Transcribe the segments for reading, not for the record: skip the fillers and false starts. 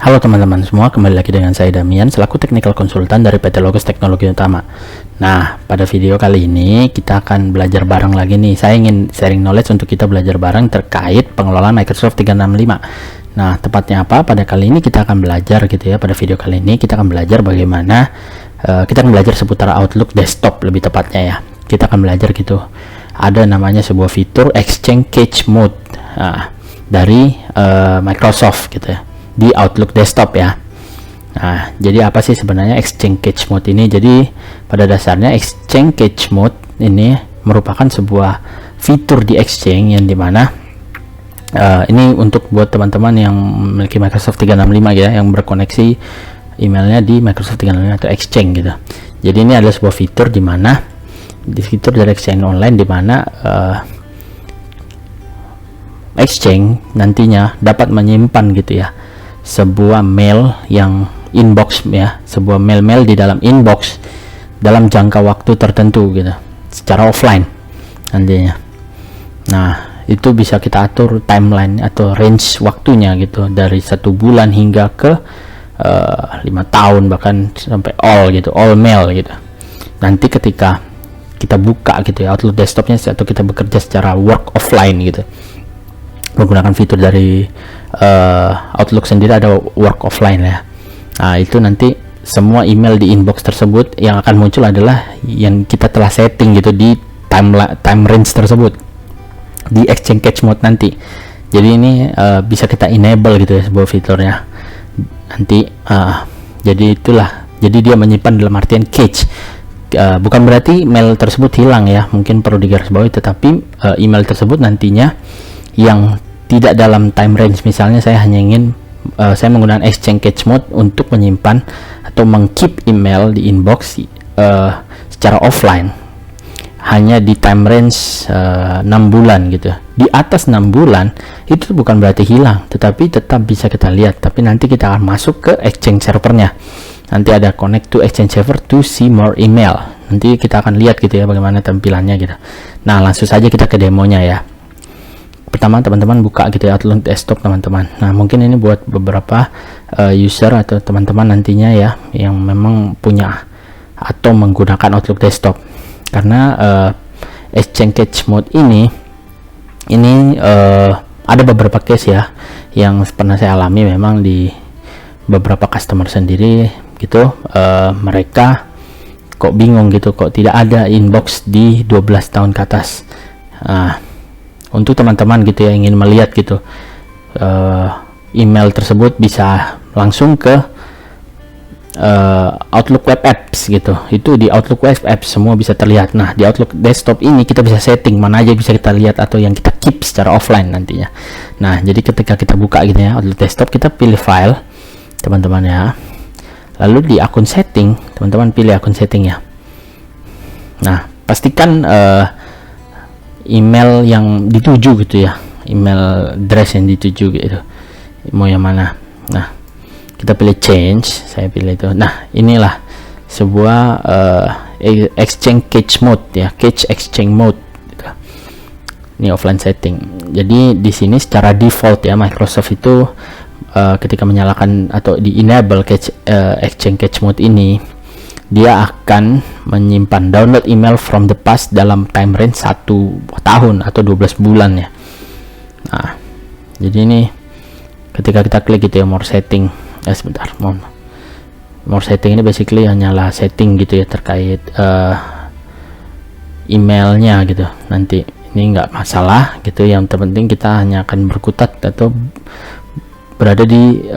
Halo teman-teman semua, kembali lagi dengan saya Damian selaku Technical Consultant dari PT Logos Teknologi Utama. Nah, pada video kali ini kita akan belajar bareng lagi nih. Saya ingin sharing knowledge untuk kita belajar bareng terkait pengelolaan Microsoft 365. Nah, tepatnya apa? Pada kali ini kita akan belajar gitu ya. Pada video kali ini kita akan belajar bagaimana kita akan belajar seputar Outlook desktop lebih tepatnya ya. Kita akan belajar gitu. Ada namanya sebuah fitur Exchange Cache Mode dari Microsoft gitu ya, di Outlook desktop ya. Nah, jadi apa sih sebenarnya Exchange Cache Mode ini? Jadi pada dasarnya Exchange Cache Mode ini merupakan sebuah fitur di Exchange yang dimana ini untuk buat teman-teman yang memiliki Microsoft 365 ya, yang berkoneksi emailnya di Microsoft 365 atau Exchange gitu. Jadi ini adalah sebuah fitur di mana di fitur dari Exchange Online di mana Exchange nantinya dapat menyimpan gitu ya sebuah mail yang inbox ya, sebuah mail di dalam inbox dalam jangka waktu tertentu gitu secara offline nantinya. Nah, itu bisa kita atur timeline atau range waktunya gitu dari 1 bulan hingga ke 5 tahun bahkan sampai all mail gitu. Nanti ketika kita buka gitu ya Outlook desktopnya atau kita bekerja secara work offline gitu menggunakan fitur dari Outlook sendiri, ada work offline ya. Nah, itu nanti semua email di inbox tersebut yang akan muncul adalah yang kita telah setting gitu di time range tersebut di Exchange Cache Mode nanti. Jadi ini bisa kita enable gitu ya sebuah fiturnya nanti. Jadi itulah, jadi dia menyimpan dalam artian cache. Bukan berarti mail tersebut hilang ya, mungkin perlu digarisbawahi, tetapi email tersebut nantinya yang tidak dalam time range, misalnya saya hanya ingin saya menggunakan Exchange Cache Mode untuk menyimpan atau mengkeep email di inbox secara offline hanya di time range 6 bulan gitu. Di atas 6 bulan itu bukan berarti hilang, tetapi tetap bisa kita lihat, tapi nanti kita akan masuk ke Exchange servernya. Nanti ada connect to Exchange server to see more email. Nanti kita akan lihat gitu ya bagaimana tampilannya gitu. Nah, langsung saja kita ke demonya ya. Pertama teman-teman buka gitu ya Outlook desktop teman-teman. Nah, mungkin ini buat beberapa user atau teman-teman nantinya ya yang memang punya atau menggunakan Outlook desktop, karena Exchange Cache Mode ini ada beberapa case ya yang pernah saya alami memang di beberapa customer sendiri gitu. Mereka kok bingung gitu, kok tidak ada inbox di 12 tahun ke atas. Untuk teman-teman gitu ya ingin melihat gitu email tersebut, bisa langsung ke Outlook Web Apps gitu. Itu di Outlook Web Apps semua bisa terlihat. Nah, di Outlook desktop ini kita bisa setting mana aja bisa kita lihat atau yang kita keep secara offline nantinya. Nah, jadi ketika kita buka gitu ya Outlook desktop, kita pilih file teman-teman ya, lalu di akun setting teman-teman pilih akun setting ya. Nah, pastikan email yang dituju gitu ya, email address yang dituju gitu, mau yang mana. Nah, kita pilih change, saya pilih itu. Nah, inilah sebuah Exchange Cache Mode ya, Cache Exchange Mode gitu. Ini offline setting. Jadi di sini secara default ya Microsoft itu ketika menyalakan atau di enable Exchange Cache Mode ini, dia akan menyimpan download email from the past dalam time range 1 tahun atau 12 bulan ya. Nah, jadi ini ketika kita klik gitu ya more setting, sebentar, more setting ini basically hanyalah setting gitu ya terkait emailnya gitu. Nanti ini nggak masalah gitu, yang terpenting kita hanya akan berkutat atau berada di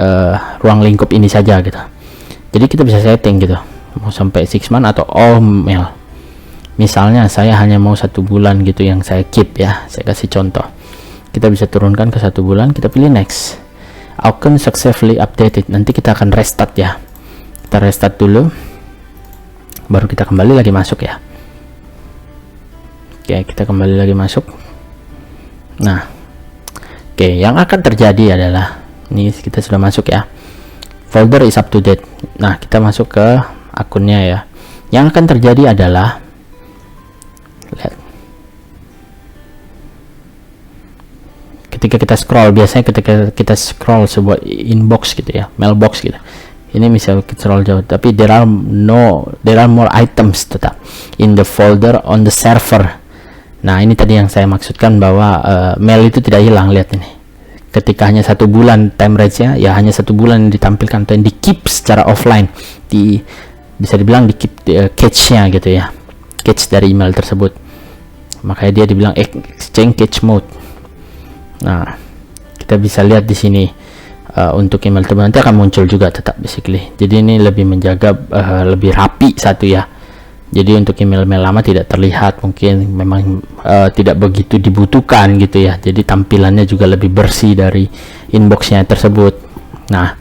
ruang lingkup ini saja gitu. Jadi kita bisa setting gitu, mau sampai 6 month atau all mail. Misalnya saya hanya mau 1 bulan gitu yang saya keep ya, saya kasih contoh. Kita bisa turunkan ke 1 bulan, kita pilih next. Account successfully updated. Nanti kita akan restart ya. Kita restart dulu, baru kita kembali lagi masuk ya. Oke, kita kembali lagi masuk. Nah, oke, yang akan terjadi adalah ini kita sudah masuk ya, folder is up to date. Nah, kita masuk ke akunnya ya. Yang akan terjadi adalah kita ketika kita scroll, biasanya ketika kita scroll sebuah inbox gitu ya, mailbox gitu, ini bisa scroll jauh, tapi there are more items tetap in the folder on the server. Nah, ini tadi yang saya maksudkan bahwa mail itu tidak hilang. Lihat ini, ketika hanya 1 bulan time range-nya, ya hanya 1 bulan yang ditampilkan atau yang di keep secara offline, bisa dibilang di keep cache-nya gitu ya, cache dari email tersebut. Makanya dia dibilang exchange cache mode. Nah, kita bisa lihat di sini untuk email tersebut nanti akan muncul juga tetap basically. Jadi ini lebih menjaga lebih rapi satu ya. Jadi untuk email-email lama tidak terlihat, mungkin memang tidak begitu dibutuhkan gitu ya. Jadi tampilannya juga lebih bersih dari inboxnya tersebut. Nah,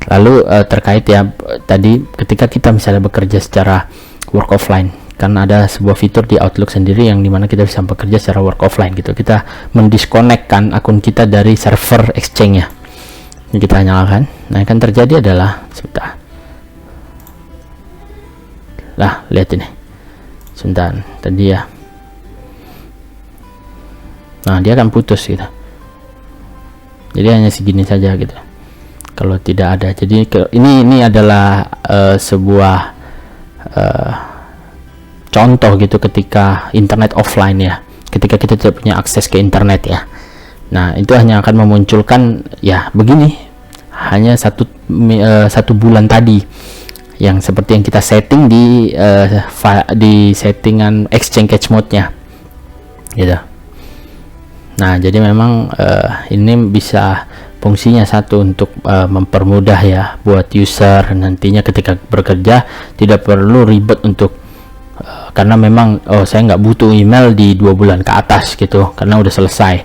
lalu terkait ya tadi ketika kita misalnya bekerja secara work offline, kan ada sebuah fitur di Outlook sendiri yang dimana kita bisa bekerja secara work offline gitu. Kita mendiskonekkan akun kita dari server Exchange-nya. Ini kita nyalakan. Nah, yang akan terjadi adalah sebentar. Nah, lihat ini. Sebentar, tadi ya. Nah, dia akan putus gitu. Jadi hanya segini saja gitu. Kalau tidak ada. Jadi ini adalah sebuah contoh gitu ketika internet offline ya. Ketika kita tidak punya akses ke internet ya. Nah, itu hanya akan memunculkan ya begini. Hanya satu bulan tadi. Yang seperti yang kita setting di settingan exchange cache mode-nya gitu. Nah, jadi memang ini bisa fungsinya satu untuk mempermudah ya buat user nantinya ketika bekerja, tidak perlu ribet untuk karena memang saya nggak butuh email di 2 bulan ke atas gitu, karena udah selesai.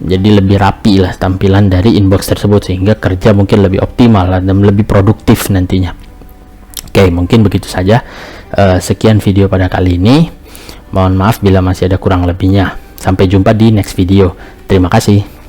Jadi lebih rapi lah tampilan dari inbox tersebut, sehingga kerja mungkin lebih optimal dan lebih produktif nantinya. Oke, mungkin begitu saja. Sekian video pada kali ini. Mohon maaf bila masih ada kurang lebihnya. Sampai jumpa di next video. Terima kasih.